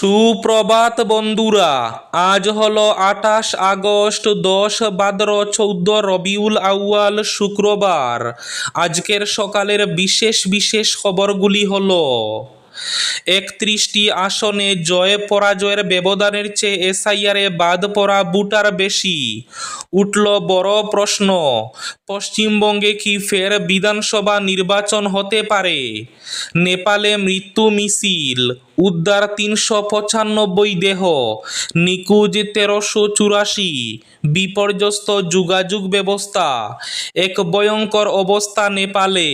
সুপ্রভাত বন্ধুরা, আজ হলো 28 আগস্ট, 10 ভাদ্র, 14 রবিউল আউয়াল, শুক্রবার। আজকের সকালের বিশেষ বিশেষ খবরগুলি হলো: 31টি আসনে জয় পরাজয়ের ব্যবধানের চেয়ে এসআইআরে বাদ পড়া ভোটার বেশি। উঠল বড় প্রশ্ন, পশ্চিমবঙ্গে কি ফের বিধানসভা নির্বাচন হতে পারে? নেপালে মৃত্যু মিছিল, উদ্ধার 395 দেহ, নিখোঁজ 1384, বিপর্যস্ত যোগাযোগ ব্যবস্থা, এক ভয়ঙ্কর অবস্থা নেপালে।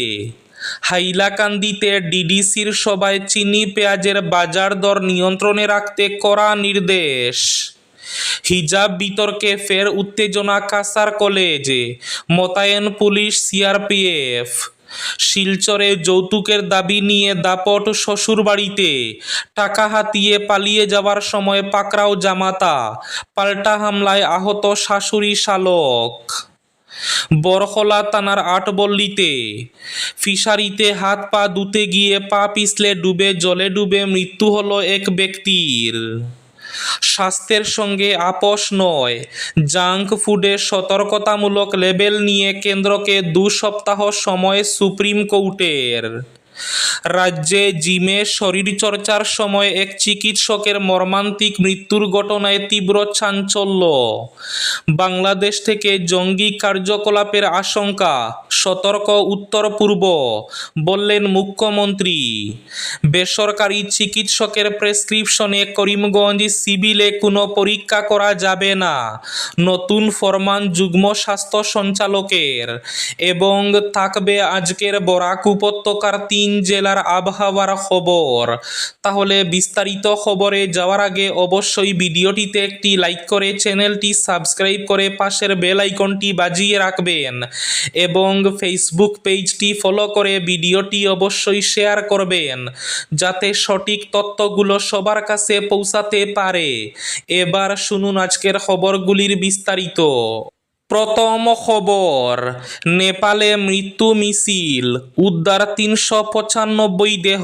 হাইলাকান্দিতে ডিডিসির সভায় চিনি পেঁয়াজের বাজার দর নিয়ন্ত্রণে রাখতে কড়া নির্দেশ। হিজাব বিতর্কে ফের উত্তেজনা কাছাড় কলেজে, মোতায়েন পুলিশ সিআরপিএফ। শিলচরে যৌতুকের দাবি নিয়ে দাপট শ্বশুরবাড়িতে, টাকা হাতিয়ে পালিয়ে যাওয়ার সময় পাকড়াও জামাতা, পাল্টা হামলায় আহত শাশুড়ি শালক। বরখলা থানার আটবল্লীতে ফিশারিতে হাত পা ধুতে গিয়ে পা পিছলে জলে ডুবে মৃত্যু হলো এক ব্যক্তির। স্বাস্থ্যের সঙ্গে আপোষ নয়, জাঙ্ক ফুডে সতর্কতামূলক লেবেল নিয়ে কেন্দ্রকে 2 সপ্তাহ সময় সুপ্রিম কোর্টের। রাজ্যে জিমে শরীরচর্চার সময় এক চিকিৎসকের মর্মান্তিক মৃত্যুর ঘটনায় তীব্র চাঞ্চল্য। বাংলাদেশ থেকে জঙ্গি কার্যকলাপের আশঙ্কা, সতর্ক উত্তর পূর্ব, বললেন মুখ্যমন্ত্রী। বেসরকারি চিকিৎসকের প্রেসক্রিপশনে করিমগঞ্জ সিভিলে কোনো পরীক্ষা করা যাবে না, নতুন ফরমান যুগ্ম স্বাস্থ্য সঞ্চালকের। এবং থাকবে আজকের বরাক উপত্যকার 3 জেলার আবহাওয়ার খবর। তাহলে বিস্তারিত খবরে যাওয়ার আগে অবশ্যই ভিডিওটিতে একটি লাইক করে চ্যানেলটি সাবস্ক্রাইব করে পাশের বেল আইকনটি বাজিয়ে রাখবেন এবং ফেসবুক পেজটি ফলো করে ভিডিওটি অবশ্যই শেয়ার করবেন যাতে সঠিক তথ্যগুলো সবার কাছে পৌঁছাতে পারে। এবার শুনুন আজকের খবরগুলির বিস্তারিত। প্রথম খবর, নেপালে মৃত্যু মিছিল, উদ্ধার 395 দেহ,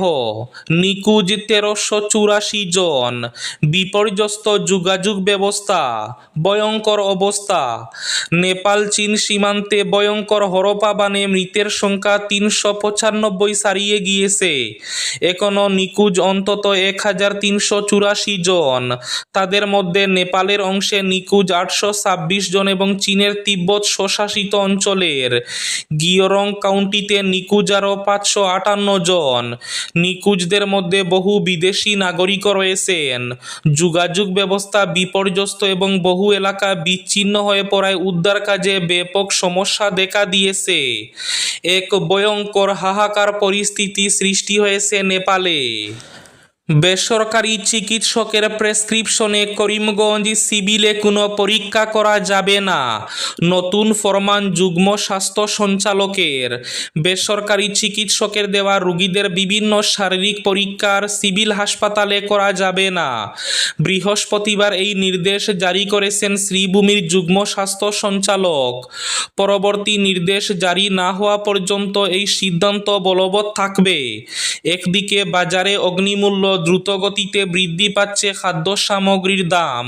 নিখোঁজ 1384 জন, বিপর্যস্ত যোগাযোগ ব্যবস্থা, ভয়ঙ্কর অবস্থা। নেপাল চীন সীমান্তে ভয়ঙ্কর হরপা বানে মৃতের সংখ্যা 395 ছাড়িয়ে গিয়েছে। এখনও নিখোঁজ অন্তত 1384 জন। তাদের মধ্যে নেপালের অংশে নিখোঁজ 826 জন এবং চীনের তিব্বত স্বশাসিত অঞ্চলের গিয়রং কাউন্টিতে নিখোঁজ আরও 558 জন। নিখোঁজদের মধ্যে বহু বিদেশি নাগরিকও রয়েছেন। যোগাযোগ ব্যবস্থা বিপর্যস্ত এবং বহু এলাকা বিচ্ছিন্ন হয়ে পড়ায় উদ্ধার কাজে ব্যাপক সমস্যা দেখা দিয়েছে। এক ভয়ঙ্কর হাহাকার পরিস্থিতি সৃষ্টি হয়েছে নেপালে। বেসরকারি চিকিৎসকের প্রেসক্রিপশনে করিমগঞ্জ সিভিলে কোনো পরীক্ষা করা যাবে না, নতুন ফরমান যুগ্ম স্বাস্থ্য সঞ্চালকের। বেসরকারি চিকিৎসকের দেওয়া রোগীদের বিভিন্ন শারীরিক পরীক্ষার সিভিল হাসপাতালে করা যাবে না। বৃহস্পতিবার এই নির্দেশ জারি করেছেন শ্রীভূমির যুগ্ম স্বাস্থ্য সঞ্চালক। পরবর্তী নির্দেশ জারি না হওয়া পর্যন্ত এই সিদ্ধান্ত বলবৎ থাকবে। একদিকে বাজারে অগ্নিমূল্য দ্রুতগতিতে বৃদ্ধি পাচ্ছে, খাদ্য সামগ্রীর দাম,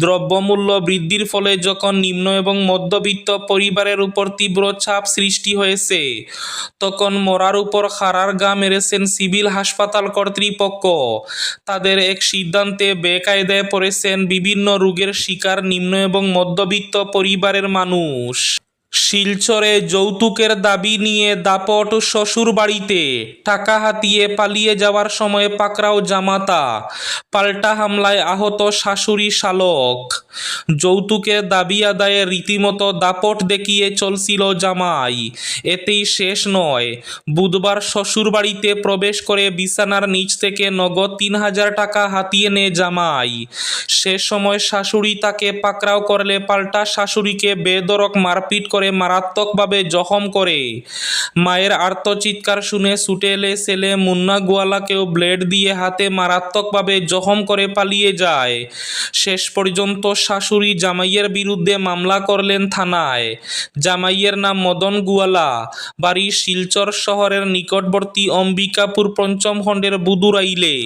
দ্রব্যমূল্য বৃদ্ধির ফলে যখন নিম্ন এবং মধ্যবিত্ত পরিবারের উপর তীব্র চাপ সৃষ্টি হয়েছে, তখন মরার উপর খাড়ার ঘা মেরেছেন সিভিল হাসপাতাল কর্তৃপক্ষ। তাদের এক সিদ্ধান্তে বেকায়দায় পড়েছেন বিভিন্ন রোগের শিকার নিম্ন এবং মধ্যবিত্ত পরিবারের মানুষ। শিলচরে যৌতুকের দাবি নিয়ে দাপট শ্বশুরবাড়িতে, টাকা হাতিয়ে পালিয়ে যাওয়ার সময় পাকড়াও জামাতা, পাল্টা হামলায় আহত শাশুড়ি শালক। যৌতুকের দাবি আদায়ে রীতিমতো দাপট দেখিয়ে চলছিল জামাই। এতেই শেষ নয়, বুধবার শ্বশুরবাড়িতে প্রবেশ করে বিছানার নিচ থেকে নগদ 3000 টাকা হাতিয়ে নেয় জামাই। সে সময় শাশুড়ি তাকে পাকড়াও করলে পাল্টা শাশুড়িকে বেধড়ক মারপিট করে মারাত্মকভাবে জখম করে। মায়ের আর্তচিৎকার শুনে ছুটে এলে ছেলে মুন্না গোয়ালাকেও ব্লেড দিয়ে হাতে মারাত্মকভাবে জখম করে পালিয়ে যায়। শেষ পর্যন্ত শাশুড়ি জামাইয়ের বিরুদ্ধে মামলা করলেন থানায়। জামাইয়ের নাম মদন গোয়ালা, বাড়ি শিলচর শহরের নিকটবর্তী অম্বিকাপুর পঞ্চম খণ্ডের বুদুরাইলে।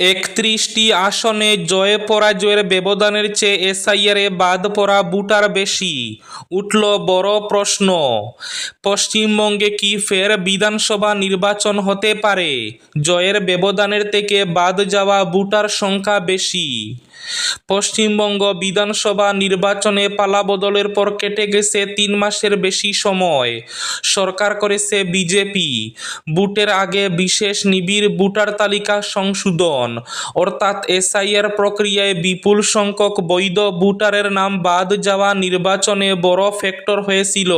31টি আসনে জয় পরাজয়ের ব্যবধানের চেয়ে এসআইআরে বাদ পড়া ভোটার বেশি, উঠল বড় প্রশ্ন। পশ্চিমবঙ্গে কি ফের বিধানসভা নির্বাচন হতে পারে? জয়ের ব্যবধানের থেকে বাদ যাওয়া ভোটার সংখ্যা বেশি। পশ্চিমবঙ্গ বিধানসভা নির্বাচনে পালাবদলের পর কেটে গেছে 3 মাসের বেশি সময়। সরকার করেছে বিজেপি। ভোটের আগে বিশেষ নিবিড় ভোটার তালিকা সংশোধন, অর্থাৎ এসআইআর প্রক্রিয়ায় বিপুল সংখ্যক বৈধ ভোটারের নাম বাদ যাওয়া নির্বাচনে বড় ফ্যাক্টর হয়েছিল।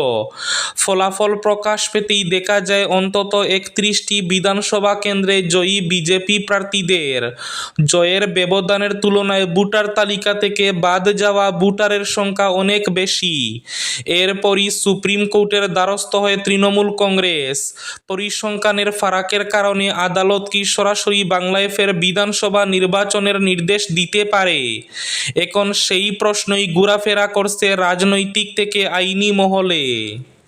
ফলাফল প্রকাশ পেতেই দেখা যায় অন্তত 31টি বিধানসভা কেন্দ্রে জয়ী বিজেপি প্রার্থীদের জয়ের ব্যবধানের তুলনায় ভোটার তালিকা থেকে বাদ যাওয়া ভোটারের সংখ্যা অনেক বেশি। এরপরই সুপ্রিম কোর্টের দ্বারস্থ হয়ে তৃণমূল কংগ্রেস। পরিসংখ্যানের ফারাকের কারণে আদালত কি সরাসরি বাংলায় ফের বিধানসভা নির্বাচনের নির্দেশ দিতে পারে? এখন সেই প্রশ্নই ঘোরাফেরা করছে রাজনৈতিক থেকে আইনি মহলে।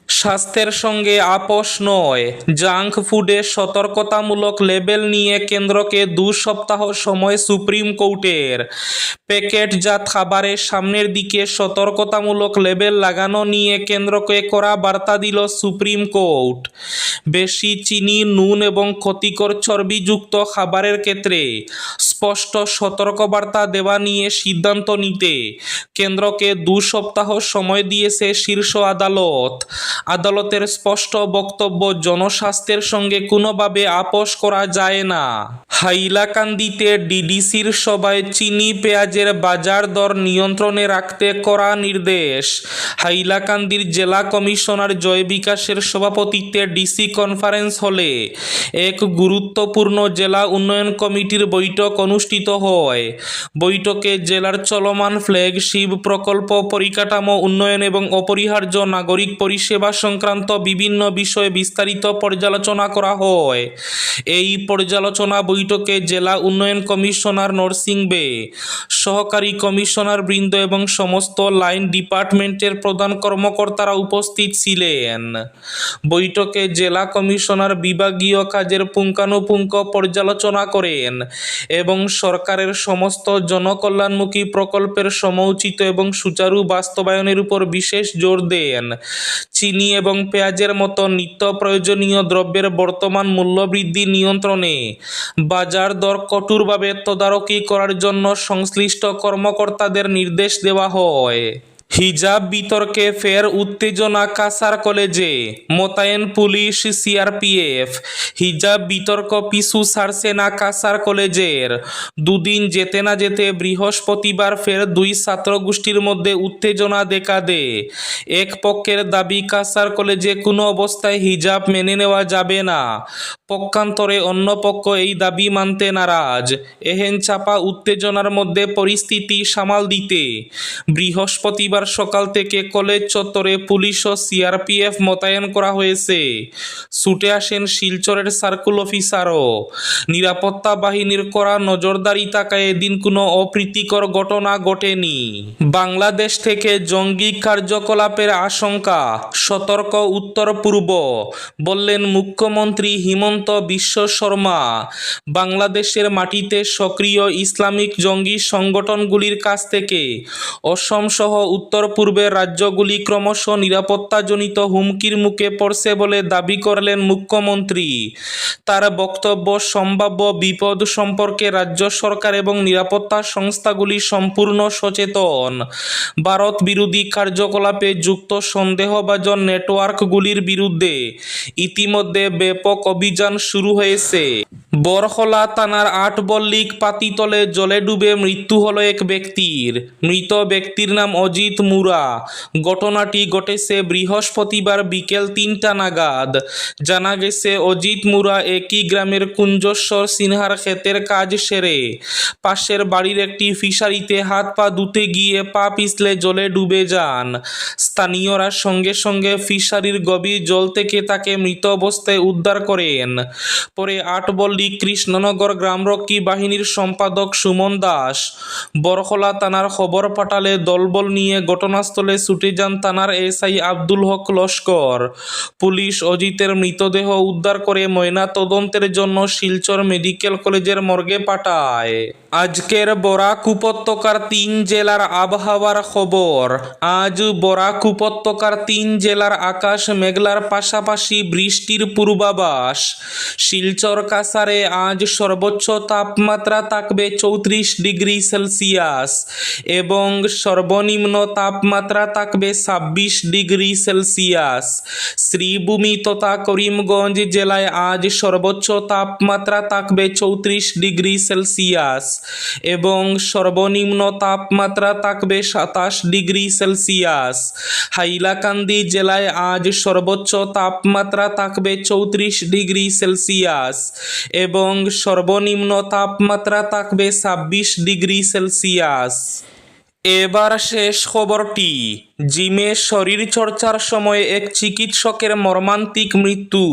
স্বাস্থ্যের সঙ্গে আপোষ নয়, জাঙ্ক ফুডে সতর্কতামূলক লেবেল নিয়ে কেন্দ্রকে 2 সপ্তাহ সময় সুপ্রিম কোর্টের। প্যাকেটজাত খাবারের সামনের দিকে সতর্কতামূলক লেবেল লাগানো নিয়ে কেন্দ্রকে কড়া বার্তা দিল সুপ্রিম কোর্ট। বেশি চিনি, নুন এবং ক্ষতিকর চর্বিযুক্ত খাবারের ক্ষেত্রে স্পষ্ট সতর্কবার্তা দেওয়া নিয়ে সিদ্ধান্ত নিতে কেন্দ্রকে 2 সপ্তাহ সময় দিয়েছে শীর্ষ আদালত। আদালতের স্পষ্ট বক্তব্য, জনস্বাস্থ্যের সঙ্গে কোনোভাবে আপোষ করা যায় না। হাইলাকান্দিতে ডিডিসির সভায় চিনি পেঁয়াজের বাজার দর নিয়ন্ত্রণে রাখতে কড়া নির্দেশ। হাইলাকান্দির জেলা কমিশনার জয় বিকাশের সভাপতিত্বে ডিসি কনফারেন্স হলে এক গুরুত্বপূর্ণ জেলা উন্নয়ন কমিটির বৈঠক অনুষ্ঠিত হয়। বৈঠকে জেলার চলমান ফ্ল্যাগশিপ প্রকল্প, পরিকাঠামো উন্নয়ন এবং অপরিহার্য নাগরিক পরিষেবা সংক্রান্ত বিভিন্ন বিষয়ে বিস্তারিত পর্যালোচনা করা হয়। এই পর্যালোচনা বৈঠকে জেলা উন্নয়ন কমিশনার নরসিং বে, সহকারী কমিশনার বৃন্দ এবং সমস্ত লাইন ডিপার্টমেন্টের প্রধান কর্মকর্তারা উপস্থিত ছিলেন। বৈঠকে জেলা কমিশনার বিভাগীয় কাজের পুঙ্খানুপুঙ্খ পর্যালোচনা করেন এবং সরকারের সমস্ত জনকল্যাণমুখী প্রকল্পের সময়োচিত এবং সুচারু বাস্তবায়নের উপর বিশেষ জোর দেন। চিনি এবং পেঁয়াজের মতো নিত্য প্রয়োজনীয় দ্রব্যের বর্তমান মূল্যবৃদ্ধি নিয়ন্ত্রণে বাজার দর কঠোরভাবে তদারকি করার জন্য সংশ্লিষ্ট কর্মকর্তাদের নির্দেশ দেওয়া হয়। হিজাব বিতর্কে ফের উত্তেজনা কাছাড় কলেজে, মোতায়েন পুলিশ, সিআরপিএফ। হিজাব বিতর্ক পিছু ছাড়ছে না কাছাড় কলেজের। দুদিন যেতে না যেতে বৃহস্পতিবার ফের 2 ছাত্রগোষ্ঠীর মধ্যে উত্তেজনা দেখা দেয়। এক পক্ষের দাবি কাছাড় কলেজে কোনো অবস্থায় হিজাব মেনে নেওয়া যাবে না, পক্ষান্তরে অন্য পক্ষ এই দাবি মানতে নারাজ। এহেন চাপা উত্তেজনার মধ্যে পরিস্থিতি সামাল দিতে বৃহস্পতিবার সকাল থেকে কলেজ চত্বরে পুলিশ ও সিআরপিএফ মোতায়েন করা হয়েছে। ছুটে আসেন শিলচরের সার্কেল অফিসারও। নিরাপত্তা বাহিনীর কড়া নজরদারি থাকায় এদিন কোনো অপ্রীতিকর ঘটনা ঘটেনি। বাংলাদেশ থেকে জঙ্গি কার্যকলাপের আশঙ্কা, সতর্ক উত্তর পূর্ব, বললেন মুখ্যমন্ত্রী হিমন্ত বিশ্ব শর্মা। বাংলাদেশের মাটিতে সক্রিয় ইসলামিক জঙ্গি সংগঠনগুলির কাছ থেকে অসম সহ উত্তর পূর্বের রাজ্যগুলি ক্রমশ নিরাপত্তাজনিত হুমকির মুখে পড়ছে বলে দাবি করলেন মুখ্যমন্ত্রী। তার বক্তব্য, সম্ভাব্য বিপদ সম্পর্কে রাজ্য সরকার এবং নিরাপত্তা সংস্থাগুলি সম্পূর্ণ সচেতন। ভারত বিরোধী কার্যকলাপে যুক্ত সন্দেহভাজন নেটওয়ার্কগুলির বিরুদ্ধে ইতিমধ্যে ব্যাপক অভিযান শুরু হয়েছে। বরহলা থানার 8 বল্লিক পাতিতলে জলে ডুবে মৃত্যু হল এক ব্যক্তির। মৃত ব্যক্তির নাম অজিত মুরা। ঘটনাটি ঘটেছে বৃহস্পতিবার বিকেল 3টা নাগাদ। জানা গেছে, অজিত মুরা একই গ্রামের কুঞ্জস্বর সিনহার ক্ষেতের কাজ সেরে পাশের বাড়ির একটি ফিশারিতে হাত পা ধুতে গিয়ে পা পিছলে জলে ডুবে যান। স্থানীয়রা সঙ্গে সঙ্গে ফিশারির গভীর জল থেকে তাকে মৃত অবস্থায় উদ্ধার করেন। পরে 8 বল্লিক কৃষ্ণনগর গ্রামরক্ষী বাহিনীর সম্পাদক সুমন দাস বরহলা থানার খবর পাঠালে দলবল নিয়ে ঘটনাস্থলে ছুটে যান থানার এসআই আব্দুল হক লস্কর। পুলিশ অজিতের মৃতদেহ উদ্ধার করে ময়নাতদন্তের জন্য শিলচর মেডিকেল কলেজের মর্গে পাঠায়। আজকের বরাক উপত্যকার 3 জেলার আবহাওয়ার খবর। আজ বরাক উপত্যকার 3 জেলার আকাশ মেঘলার পাশাপাশি বৃষ্টির পূর্বাভাস। শিলচর কাছাড়ে আজ সর্বোচ্চ তাপমাত্রা থাকবে 34 ডিগ্রি সেলসিয়াস এবং সর্বনিম্ন তাপমাত্রা থাকবে 26 ডিগ্রি সেলসিয়াস। শ্রীভূমি তথা করিমগঞ্জ জেলায় আজ সর্বোচ্চ তাপমাত্রা থাকবে 34 ডিগ্রি সেলসিয়াস এবং সর্বনিম্ন তাপমাত্রা থাকবে 27 ডিগ্রি সেলসিয়াস। হাইলাকান্দি জেলায় আজ সর্বোচ্চ তাপমাত্রা থাকবে 34 ডিগ্রি সেলসিয়াস এবং সর্বনিম্ন তাপমাত্রা থাকবে 26 ডিগ্রি সেলসিয়াস। এবার শেষ খবরটি। জিমে শরীরচর্চার সময় এক চিকিৎসকের মর্মান্তিক মৃত্যু।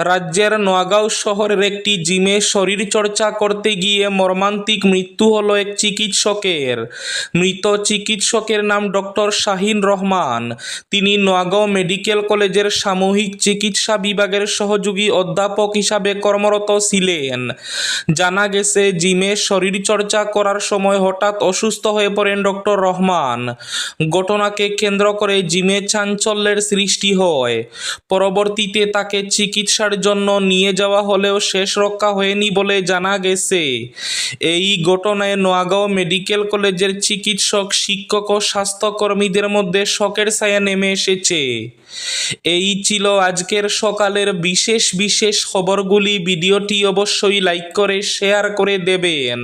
রাজ্যের নোয়াগাঁও শহরের একটি জিমে শরীরচর্চা করতে গিয়ে মর্মান্তিক মৃত্যু হলো এক চিকিৎসকের। মৃত চিকিৎসকের নাম ডক্টর শাহিন রহমান। তিনি নোয়াগাঁও মেডিকেল কলেজের সামূহিক চিকিৎসা বিভাগের সহযোগী অধ্যাপক হিসাবে কর্মরত ছিলেন। জানা গেছে, জিমে শরীরচর্চা করার সময় হঠাৎ অসুস্থ হয়ে পড়েন ডক্টর রহমান। ঘটনাকে কেন্দ্র করে জিমে চাঞ্চল্যের সৃষ্টি হয়। পরবর্তীতে তাকে চিকিৎসার জন্য নিয়ে যাওয়া হলেও শেষ রক্ষা হয়নি বলে জানা গেছে। এই ঘটনায় নোয়াগাঁও মেডিকেল কলেজের চিকিৎসক, শিক্ষক ও স্বাস্থ্যকর্মীদের মধ্যে শোকের ছায়া নেমে এসেছে। এই ছিল আজকের সকালের বিশেষ খবরগুলি। ভিডিওটি অবশ্যই লাইক করে শেয়ার করে দেবেন।